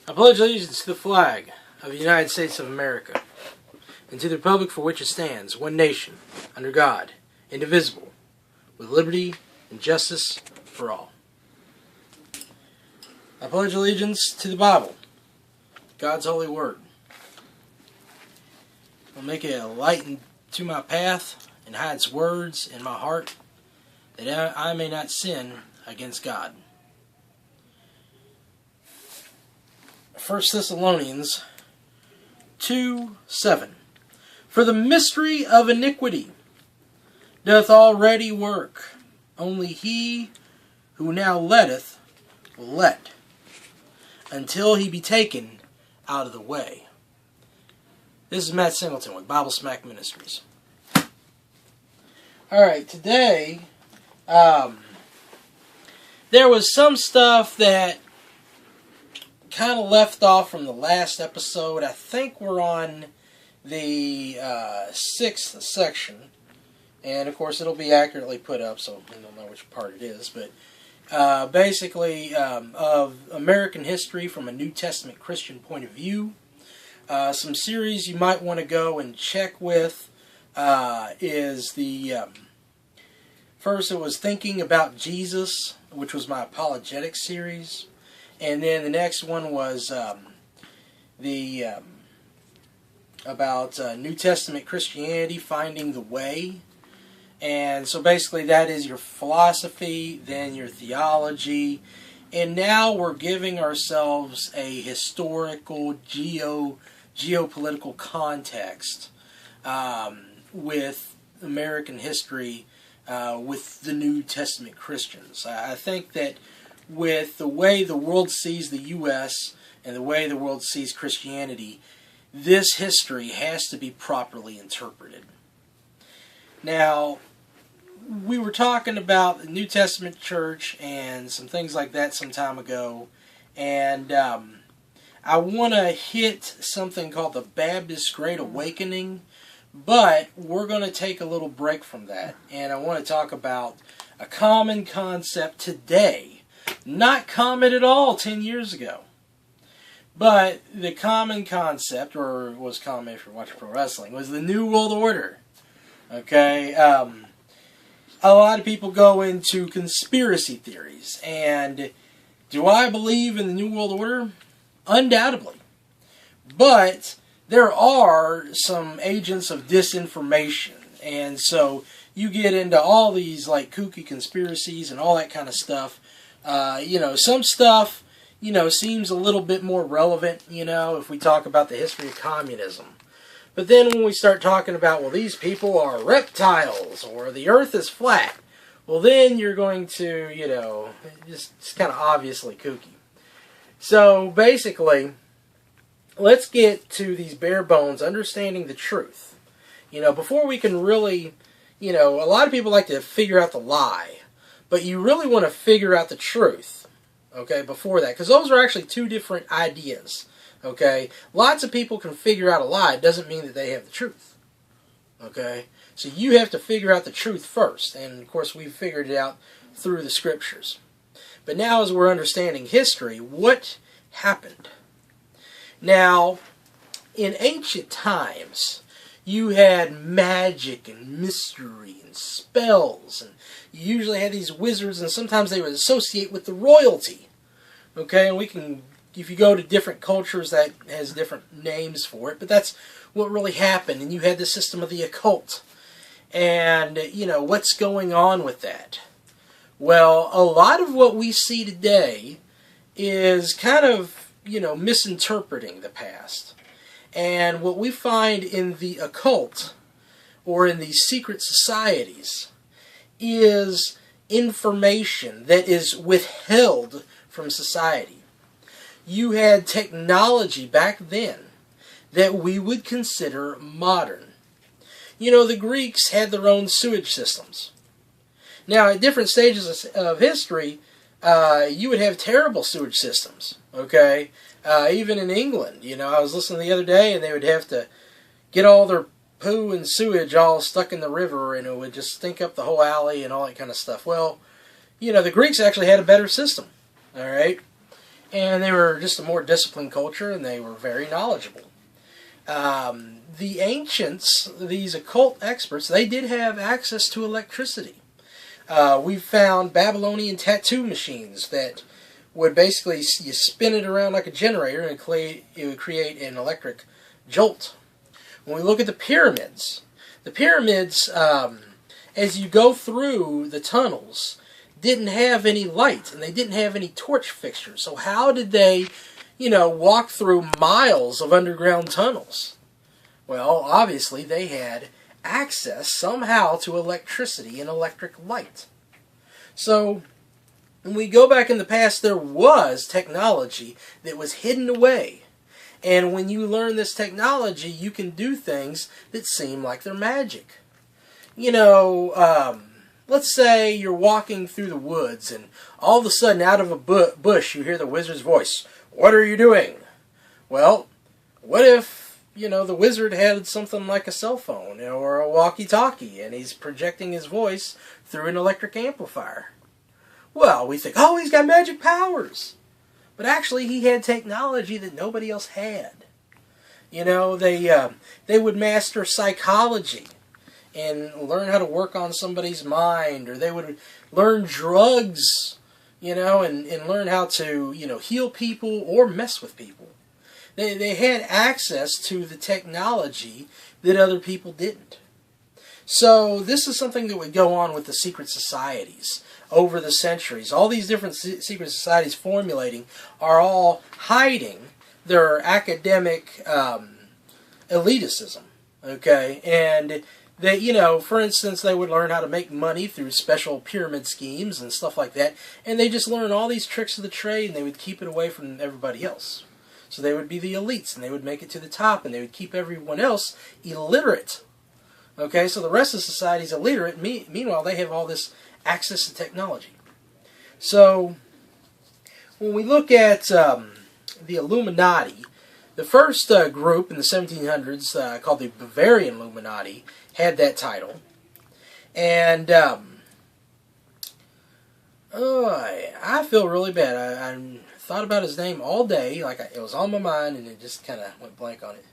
I pledge allegiance to the flag of the United States of America and to the republic for which it stands, one nation, under God, indivisible, with liberty and justice for all. I pledge allegiance to the Bible, God's holy word. I'll make it a light into my path and hide its words in my heart, that I may not sin against God. 1 Thessalonians 2:7. For the mystery of iniquity doth already work. Only he who now letteth will let, until he be taken out of the way. This is Matt Singleton with Bible Smack Ministries. Alright, today, there was some stuff that kind of left off from the last episode. I think we're on the 6th section, and of course it'll be accurately put up, so you don't know which part it is, but basically of American history from a New Testament Christian point of view. Some series you might want to go and check with is the first, it was Thinking About Jesus, which was my apologetic series. And then the next one was about New Testament Christianity, Finding the Way. And so basically that is your philosophy, then your theology. And now we're giving ourselves a historical, geopolitical context with American history with the New Testament Christians. I think that with the way the world sees the U.S. and the way the world sees Christianity, this history has to be properly interpreted. Now, we were talking about the New Testament church and some things like that some time ago, and I want to hit something called the Baptist Great Awakening, but we're going to take a little break from that, and I want to talk about a common concept today. Not common at all 10 years ago. But the common concept, or was common if you're watching pro wrestling, was the New World Order. Okay? A lot of people go into conspiracy theories. And do I believe in the New World Order? Undoubtedly. But there are some agents of disinformation. And so you get into all these like kooky conspiracies and all that kind of stuff. Some stuff, seems a little bit more relevant, if we talk about the history of communism. But then when we start talking about, well, these people are reptiles, or the earth is flat, well, then you're going to, it's kind of obviously kooky. So, basically, let's get to these bare bones, understanding the truth. Before we can really, a lot of people like to figure out the lie. But you really want to figure out the truth, okay, before that. Because those are actually two different ideas, okay. Lots of people can figure out a lie. It doesn't mean that they have the truth, okay. So you have to figure out the truth first. And, of course, we've figured it out through the Scriptures. But now as we're understanding history, what happened? Now, in ancient times, you had magic and mystery and spells, and you usually had these wizards, and sometimes they would associate with the royalty. Okay, and we can, if you go to different cultures, that has different names for it, but that's what really happened. And you had the system of the occult. And, what's going on with that? Well, a lot of what we see today is kind of, misinterpreting the past. And what we find in the occult, or in these secret societies, is information that is withheld from society. You had technology back then that we would consider modern. The Greeks had their own sewage systems. Now, at different stages of history, you would have terrible sewage systems, okay? Even in England, I was listening the other day, and they would have to get all their poo and sewage all stuck in the river, and it would just stink up the whole alley and all that kind of stuff. Well, the Greeks actually had a better system, all right? and they were just a more disciplined culture, and they were very knowledgeable. The ancients, these occult experts, they did have access to electricity. We've found Babylonian tattoo machines that would basically, you spin it around like a generator and it would create an electric jolt. When we look at the pyramids, as you go through the tunnels, didn't have any light, and they didn't have any torch fixtures. So how did they, walk through miles of underground tunnels? Well, obviously they had access somehow to electricity and electric light. So when we go back in the past, there was technology that was hidden away. And when you learn this technology, you can do things that seem like they're magic. Let's say you're walking through the woods, and all of a sudden, out of a bush, you hear the wizard's voice. "What are you doing?" Well, what if, the wizard had something like a cell phone or a walkie-talkie, and he's projecting his voice through an electric amplifier? Well, we think, oh, he's got magic powers. But actually, he had technology that nobody else had. They would master psychology and learn how to work on somebody's mind, or they would learn drugs, and learn how to, heal people or mess with people. They had access to the technology that other people didn't. So this is something that would go on with the secret societies over the centuries. All these different secret societies formulating are all hiding their academic elitism, okay? And they, for instance, they would learn how to make money through special pyramid schemes and stuff like that, and they just learn all these tricks of the trade, and they would keep it away from everybody else. So they would be the elites, and they would make it to the top, and they would keep everyone else illiterate. Okay, so the rest of society is illiterate. Meanwhile, they have all this access to technology. So when we look at the Illuminati, the first group in the 1700s, called the Bavarian Illuminati, had that title. And I feel really bad. I thought about his name all day, like it was on my mind, and it just kind of went blank on it.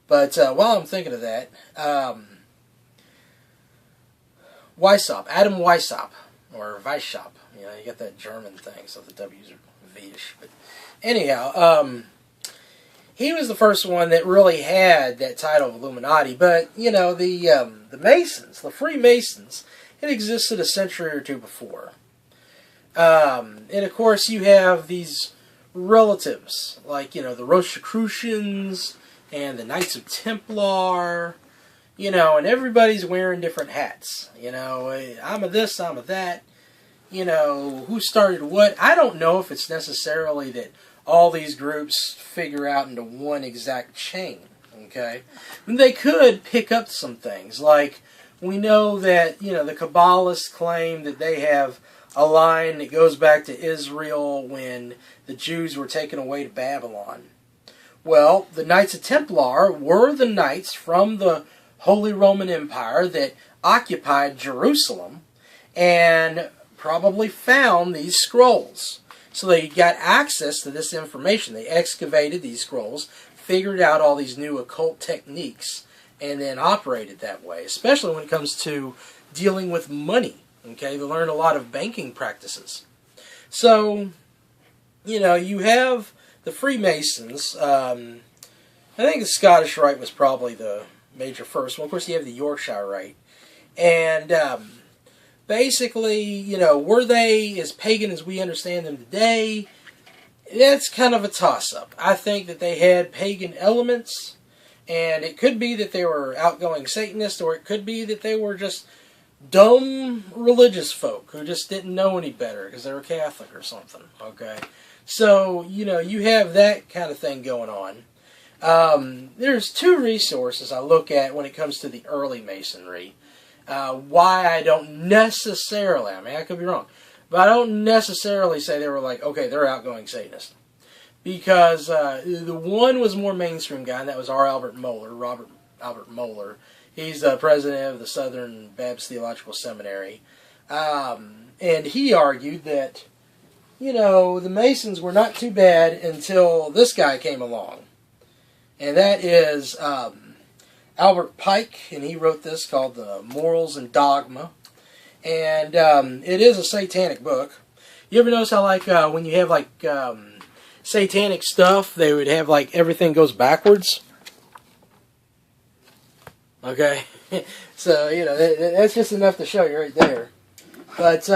But while I'm thinking of that, Weishaupt, Adam Weishaupt, or Weishaupt. You got that German thing, so the W's are V-ish. But anyhow, he was the first one that really had that title of Illuminati. But, the Masons, the Freemasons, it existed a century or two before. And, of course, you have these relatives, like, the Rosicrucians and the Knights of Templar, and everybody's wearing different hats. I'm a this, I'm a that. Who started what? I don't know if it's necessarily that all these groups figure out into one exact chain, okay? They could pick up some things, like we know that, the Kabbalists claim that they have a line that goes back to Israel when the Jews were taken away to Babylon. Well, the Knights of Templar were the knights from the Holy Roman Empire that occupied Jerusalem and probably found these scrolls. So they got access to this information. They excavated these scrolls, figured out all these new occult techniques, and then operated that way, especially when it comes to dealing with money. Okay, they learned a lot of banking practices. So, you have the Freemasons. I think the Scottish Rite was probably the major first one. Of course, you have the Yorkshire Rite. And basically, were they as pagan as we understand them today? That's kind of a toss-up. I think that they had pagan elements, and it could be that they were outgoing Satanists, or it could be that they were just dumb religious folk who just didn't know any better because they were Catholic or something, okay? So, you have that kind of thing going on. There's two resources I look at when it comes to the early Masonry. Why I don't necessarily, I could be wrong, but I don't necessarily say they were like, okay, they're outgoing Satanists. Because the one was more mainstream guy, and that was Robert Albert Moeller. He's the president of the Southern Baptist Theological Seminary. And he argued that you know, the Masons were not too bad until this guy came along. And that is Albert Pike, and he wrote this called The Morals and Dogma. And it is a satanic book. You ever notice how, like, when you have, like, satanic stuff, they would have, like, everything goes backwards? Okay? So, you know, that's just enough to show you right there. But,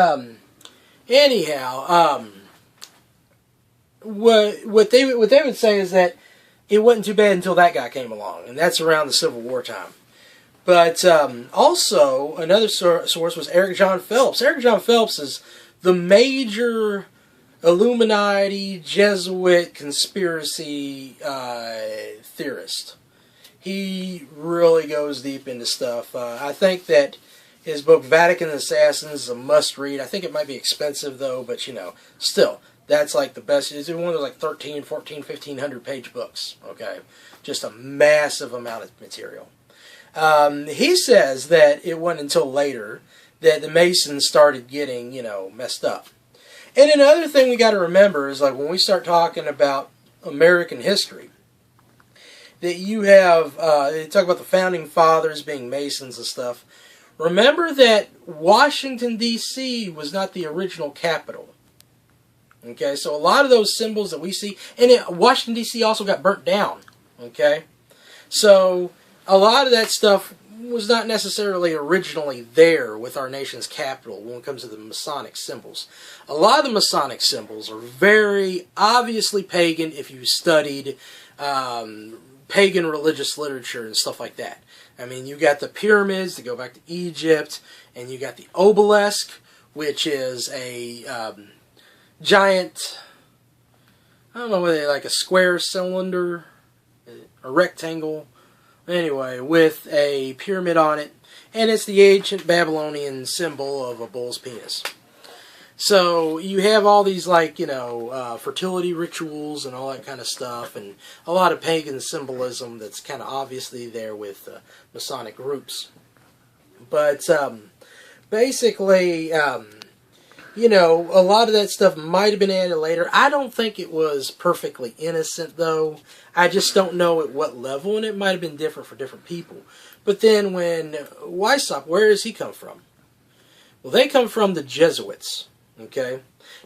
anyhow, what they would say is that it wasn't too bad until that guy came along, and that's around the Civil War time. But also, another source was Eric John Phelps. Eric John Phelps is the major Illuminati, Jesuit, conspiracy theorist. He really goes deep into stuff. I think that his book, Vatican Assassins, is a must-read. I think it might be expensive, though, but, you know, still, that's like the best. It's one of those like 13, 14, 1,500 page books, okay? Just a massive amount of material. He says that it wasn't until later that the Masons started getting, you know, messed up. And another thing we got to remember is, like, when we start talking about American history, that you have, they talk about the Founding Fathers being Masons and stuff. Remember that Washington, D.C. was not the original capital. Okay, so a lot of those symbols that we see, and Washington, D.C. also got burnt down. Okay, so a lot of that stuff was not necessarily originally there with our nation's capital when it comes to the Masonic symbols. A lot of the Masonic symbols are very obviously pagan if you studied pagan religious literature and stuff like that. I mean, you got the pyramids that go back to Egypt, and you got the obelisk, which is a giant, I don't know whether like a square cylinder, a rectangle, anyway, with a pyramid on it, and it's the ancient Babylonian symbol of a bull's penis. So you have all these, like, you know, fertility rituals and all that kind of stuff, and a lot of pagan symbolism that's kind of obviously there with Masonic groups. But basically, you know, a lot of that stuff might have been added later. I don't think it was perfectly innocent, though. I just don't know at what level, and it might have been different for different people. But then when Weishaupt, where does he come from? Well, they come from the Jesuits. Okay,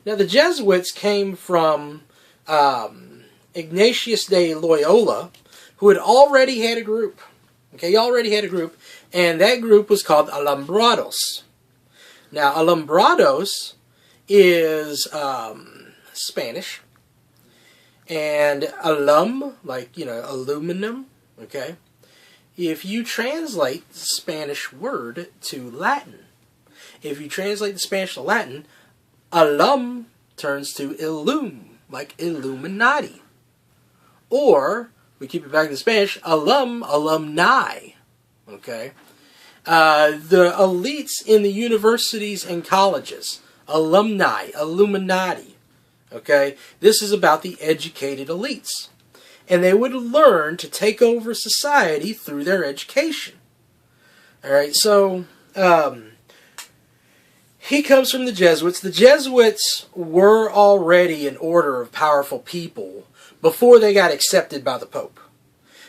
now the Jesuits came from Ignatius de Loyola, who had already had a group. Okay, he already had a group, and that group was called Alumbrados. Now, Alumbrados is Spanish, and alum, like, you know, aluminum. Okay, if you translate the Spanish word to Latin, if you translate the Spanish to Latin, alum turns to illum, like Illuminati. Or, we keep it back to Spanish, alum, alumni. Okay? The elites in the universities and colleges, alumni, Illuminati. Okay? This is about the educated elites. And they would learn to take over society through their education. Alright, so, he comes from the Jesuits. The Jesuits were already an order of powerful people before they got accepted by the Pope.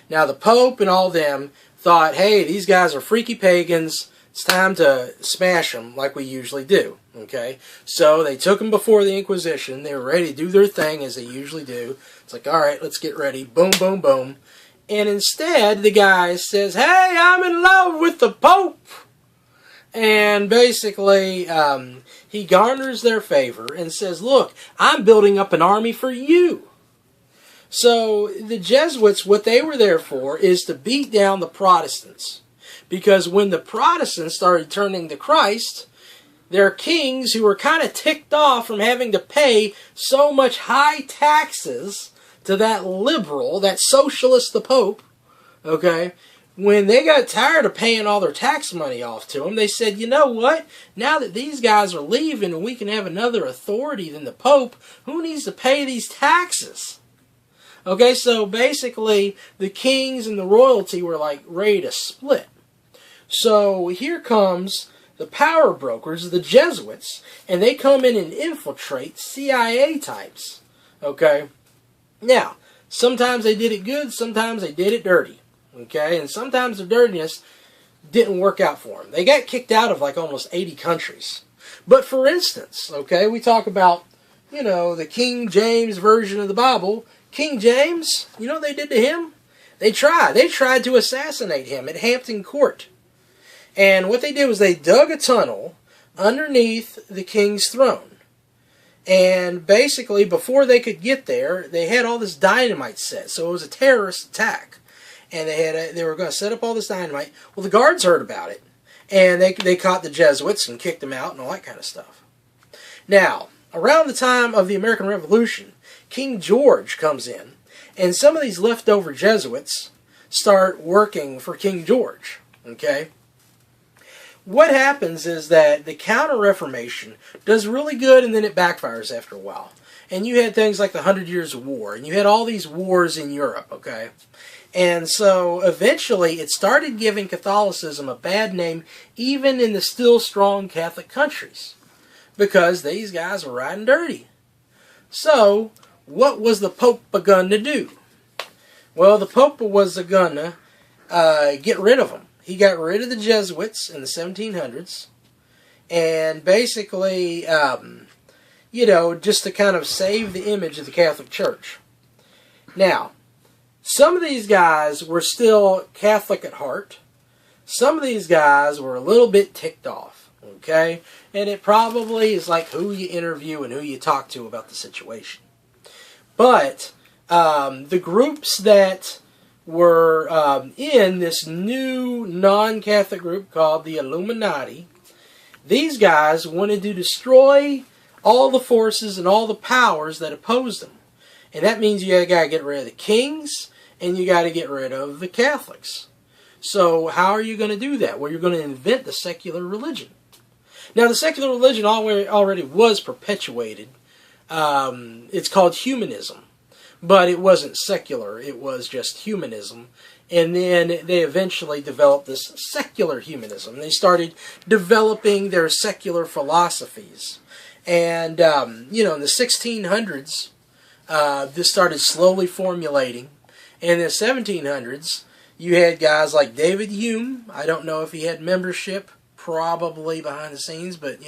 Now, the Pope and all them thought, hey, these guys are freaky pagans. It's time to smash them like we usually do. Okay? So they took them before the Inquisition. They were ready to do their thing as they usually do. It's like, all right, let's get ready. Boom, boom, boom. And instead, the guy says, hey, I'm in love with the Pope. And basically, he garners their favor and says, look, I'm building up an army for you. So the Jesuits, what they were there for is to beat down the Protestants. Because when the Protestants started turning to Christ, their kings, who were kind of ticked off from having to pay so much high taxes to that liberal, that socialist, the Pope, okay, when they got tired of paying all their tax money off to them, they said, you know what? Now that these guys are leaving and we can have another authority than the Pope, who needs to pay these taxes? Okay, so basically, the kings and the royalty were like ready to split. So here comes the power brokers, the Jesuits, and they come in and infiltrate CIA types. Okay? Now, sometimes they did it good, sometimes they did it dirty. Okay? And sometimes the dirtiness didn't work out for them. They got kicked out of like almost 80 countries. But for instance, okay, we talk about, the King James version of the Bible. King James, you know what they did to him? They tried to assassinate him at Hampton Court. And what they did was they dug a tunnel underneath the king's throne. And basically, before they could get there, they had all this dynamite set. So it was a terrorist attack. And they were going to set up all this dynamite. Well, the guards heard about it. And they caught the Jesuits and kicked them out and all that kind of stuff. Now, around the time of the American Revolution, King George comes in. And some of these leftover Jesuits start working for King George. Okay? What happens is that the Counter-Reformation does really good and then it backfires after a while. And you had things like the 100 Years' War, and you had all these wars in Europe, okay? And so eventually it started giving Catholicism a bad name even in the still strong Catholic countries because these guys were riding dirty. So what was the Pope begun to do? Well, the Pope was going to get rid of them. He got rid of the Jesuits in the 1700s, and basically, just to kind of save the image of the Catholic Church. Now, some of these guys were still Catholic at heart. Some of these guys were a little bit ticked off, okay? And it probably is like who you interview and who you talk to about the situation. But the groups that were in this new non-Catholic group called the Illuminati, these guys wanted to destroy all the forces and all the powers that opposed them. And that means you got to get rid of the kings and you got to get rid of the Catholics. So how are you going to do that? Well, you're going to invent the secular religion. Now, the secular religion already was perpetuated. It's called humanism. But it wasn't secular, it was just humanism. And then they eventually developed this secular humanism. They started developing their secular philosophies. And, in the 1600s, this started slowly formulating. In the 1700s, you had guys like David Hume. I don't know if he had membership, probably behind the scenes, but,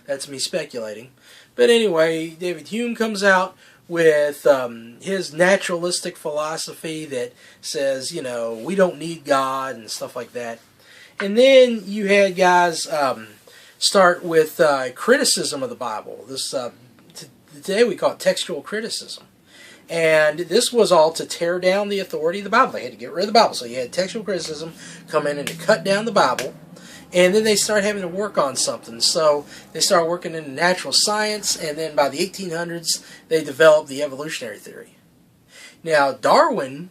that's me speculating. But anyway, David Hume comes out with his naturalistic philosophy that says, we don't need God and stuff like that. And then you had guys start with criticism of the Bible. This today we call it textual criticism. And this was all to tear down the authority of the Bible. They had to get rid of the Bible. So you had textual criticism come in and to cut down the Bible. And then they start having to work on something. So they start working in natural science, and then by the 1800s, they developed the evolutionary theory. Now, Darwin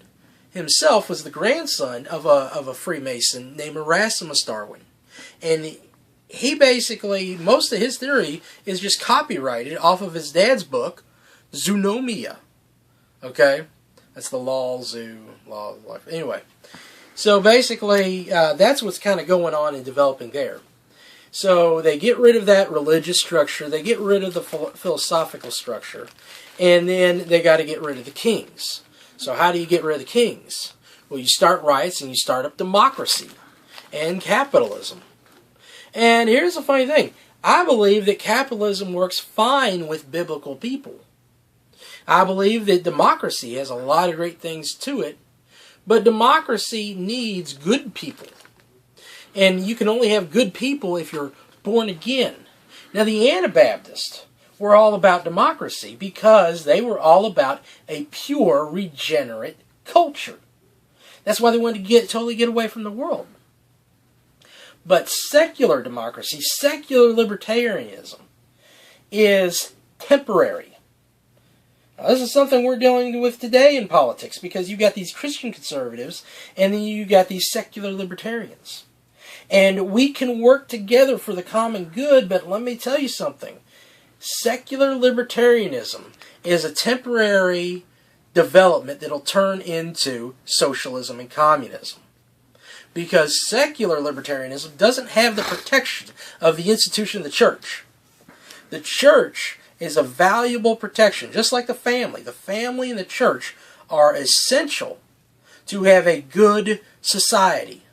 himself was the grandson of a Freemason named Erasmus Darwin. And he basically, most of his theory is just copyrighted off of his dad's book, Zoonomia. Okay? That's the law of life. Anyway. So basically, that's what's kind of going on in developing there. So they get rid of that religious structure, they get rid of the philosophical structure, and then they got to get rid of the kings. So how do you get rid of the kings? Well, you start riots and you start up democracy and capitalism. And here's the funny thing. I believe that capitalism works fine with biblical people. I believe that democracy has a lot of great things to it. But democracy needs good people. And you can only have good people if you're born again. Now, the Anabaptists were all about democracy because they were all about a pure, regenerate culture. That's why they wanted to totally get away from the world. But secular democracy, secular libertarianism, is temporary. Now, this is something we're dealing with today in politics because you've got these Christian conservatives and then you've got these secular libertarians. And we can work together for the common good, but let me tell you something. Secular libertarianism is a temporary development that'll turn into socialism and communism. because secular libertarianism doesn't have the protection of the institution of the church. The church is a valuable protection, just like the family. The family and the church are essential to have a good society.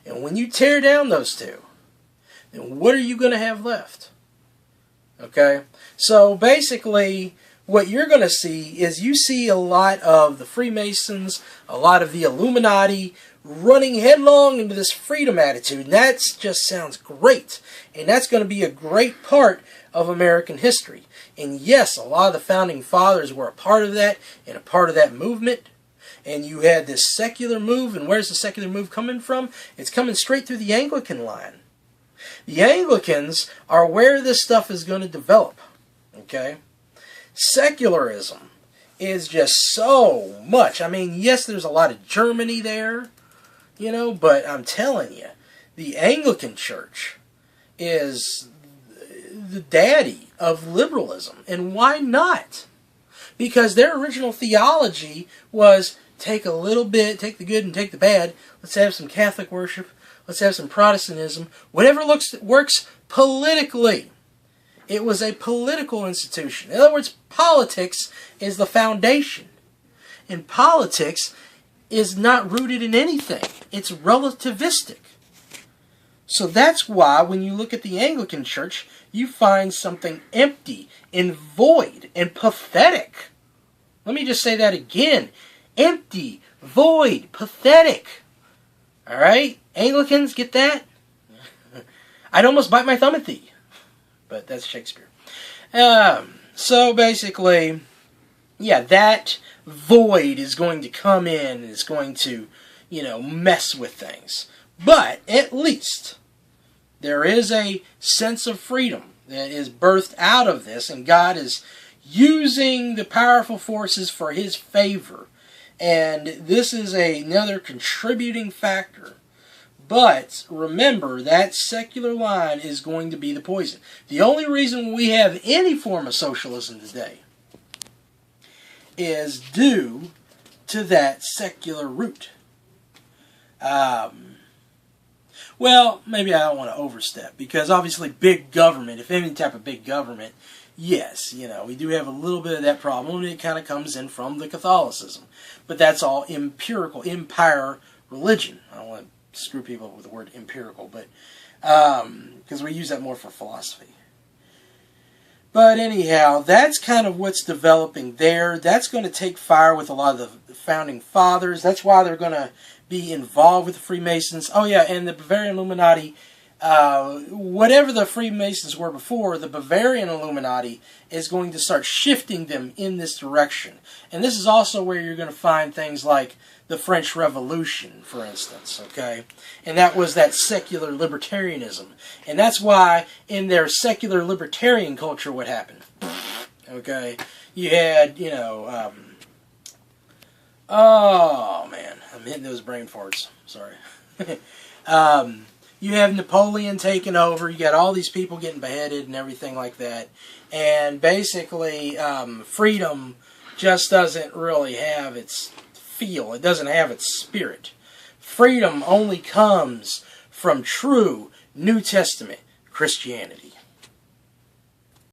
And when you tear down those two, then what are you going to have left? Okay? So basically, what you're going to see is you see a lot of the Freemasons, a lot of the Illuminati running headlong into this freedom attitude. And that just sounds great. And that's going to be a great part of American history. And yes, a lot of the founding fathers were a part of that and a part of that movement. And you had this secular move. And where's the secular move coming from? It's coming straight through the Anglican line. The Anglicans are where this stuff is going to develop. Okay? Secularism is just so much. I mean, yes, there's a lot of Germany there, you know, but I'm telling you, the Anglican Church is the daddy of liberalism. And why not? Because their original theology was take a little bit, take the good and take the bad. Let's have some Catholic worship. Let's have some Protestantism. Whatever works politically. It was a political institution. In other words, politics is the foundation. And politics is not rooted in anything. It's relativistic. So that's why when you look at the Anglican Church, you find something empty and void and pathetic. Let me just say that again. Empty, void, pathetic. Alright? Anglicans, get that? I'd almost bite my thumb at thee. But that's Shakespeare. So basically, yeah, that void is going to come in and it's going to, you know, mess with things. But at least there is a sense of freedom that is birthed out of this, and God is using the powerful forces for His favor. And this is another contributing factor. But remember, that secular line is going to be the poison. The only reason we have any form of socialism today is due to that secular root. Well, maybe I don't want to overstep, because obviously big government, if any type of big government, yes, you know, we do have a little bit of that problem, and it kind of comes in from the Catholicism. But that's all empirical, empire religion. I don't want to screw people up with the word empirical, but because we use that more for philosophy. But anyhow, that's kind of what's developing there. That's going to take fire with a lot of the founding fathers. That's why they're going to be involved with the Freemasons. Oh yeah, and the Bavarian Illuminati, whatever the Freemasons were before, the Bavarian Illuminati is going to start shifting them in this direction. And this is also where you're going to find things like the French Revolution, for instance, okay? And that was that secular libertarianism. And that's why in their secular libertarian culture what happened, okay? You had, you know, oh man, I'm hitting those brain farts, sorry. You have Napoleon taking over, you got all these people getting beheaded and everything like that. And basically, freedom just doesn't really have its feel. It doesn't have its spirit. Freedom only comes from true New Testament Christianity.